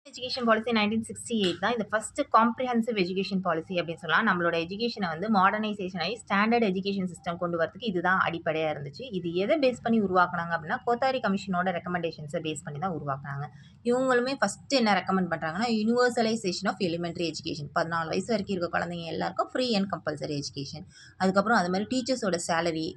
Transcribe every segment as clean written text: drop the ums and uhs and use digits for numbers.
Education policy 1968 தான். இது first comprehensive education policy அப்படின்னு சொல்லலாம். நம்மளோட எஜுகேஷன வந்து மாடர்னைசேஷன் ஆயி ஸ்டாண்டர்ட் எஜுகேஷன் சிஸ்டம் கொண்டு வரதுக்கு இதுதான் அடிப்படையா இருந்துச்சு. இது எத பேஸ் பண்ணி உருவாக்குனாங்க அப்படின்னா, கோத்தாரி கமிஷனோட ரெக்கமெண்டேஷன்ஸ பேஸ் பண்ணி தான் உருவாக்குனாங்க. இவங்களுமே ஃபர்ஸ்ட் என்ன ரெக்கமெண்ட் பண்றாங்கன்னா, யுனிவர்சலைசேஷன் ஆஃப் எலிமெண்டரி எஜுகேஷன். 14 வயசு வரைக்கும் இருக்க குழந்தைங்க எல்லாருக்கும் ஃப்ரீ அண்ட் கம்பல்சரி எஜுகேஷன். அதுக்கப்புறம் அது மாரி டீச்சர்ஸோட சேலரி,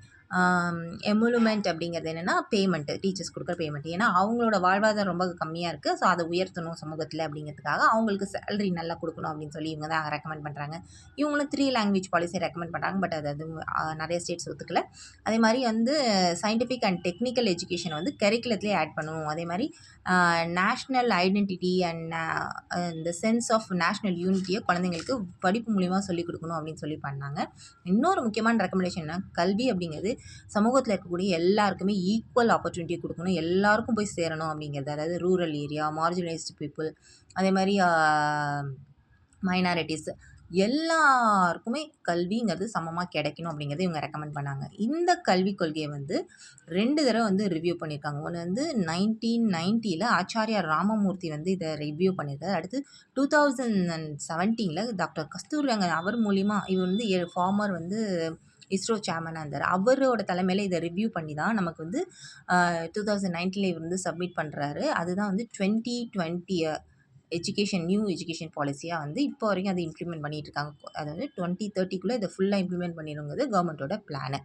எமுலுமென்ட் அப்படிங்கிறது என்னன்னா, பேமெண்ட் டீச்சர்ஸ் குடுக்குற பேமெண்ட். ஏன்னா, அவங்களோட வாழ்வாதாரம் ரொம்ப கம்மியா இருக்கு. ஸோ, அத உயர்த்தணும் சமூகத்தில அப்படிங்கிறதுக்காக, அவங்களுக்கு சேலரி நல்லா குடுக்கணும் அப்படின்னு சொல்லி இவங்க தான் ரெக்கமெண்ட் பண்றாங்க. இவங்களும் 3 லாங்குவேஜ் பாலிசி ரெக்கமெண்ட் பண்றாங்க. பட் அது நெறைய ஸ்டேட்ஸ் ஒத்துக்கல. அதே மாரி வந்து சயன்டிஃபிக் அண்ட் டெக்னிக்கல் எஜுகேஷன வந்து கரிக்குலத்திலேயே ஆட் பண்ணணும். அதே மாரி நேஷனல் ஐடென்டிட்டி அண்ட் இந்த சென்ஸ் ஆஃப் நேஷனல் யூனிட்டிய குழந்தைங்களுக்கு படிப்பு மூலியமா சொல்லிக் குடுக்கணும் அப்படின்னு சொல்லி பண்ணாங்க. இன்னொரு முக்கியமான ரெக்கமெண்டேஷன் என்னன்னா, கல்வி அப்படிங்கிறது சமூகத்தில இருக்கக்கூடிய எல்லாருக்குமே ஈக்குவல் ஆப்பர்ச்சுனிட்டி குடுக்கணும். எல்லாருக்கும் போய் சேரணும் அப்படிங்கிறது. அதாவது ரூரல் ஏரியா, மார்ஜினலைஸ்டு பீப்பிள் அதே மாரி மைனாரிட்டீஸ் எல்லாருக்குமே கல்விங்கிறது சமமா கிடைக்கணும் அப்படிங்கிறத இவங்க ரெக்கமெண்ட் பண்ணாங்க. இந்த கல்விக் கொள்கைய வந்து 2 தடவ வந்து ரிவ்யூ பண்ணியிருக்காங்க. ஒண்ணு வந்து 1990ல ஆச்சார்யா ராமமூர்த்தி வந்து இத ரிவ்யூ பண்ணியிருக்காரு. அடுத்து 2017ல டாக்டர் கஸ்தூரிரங்கன் அவர் மூலியமா இவர் வந்து ஃபார்மர் வந்து இஸ்ரோ சேர்மனா இருந்தாரு. அவரோட தலைமையில இத ரிவ்யூ பண்ணி தான் நமக்கு வந்து 2019ல இவர் வந்து சப்மிட் பண்றாரு. அதுதான் வந்து 2020 நியூ எஜுகேஷன் பாலிசியா வந்து இப்போ வரைக்கும் அத இம்ப்ளிமெண்ட் பண்ணிட்டு இருக்காங்க. அதாவது 2030க்குள்ள இத ஃபுல்லா இம்ப்ளிமெண்ட் பண்ணிடணுங்கிறது கவர்மெண்ட்டோட பிளானு.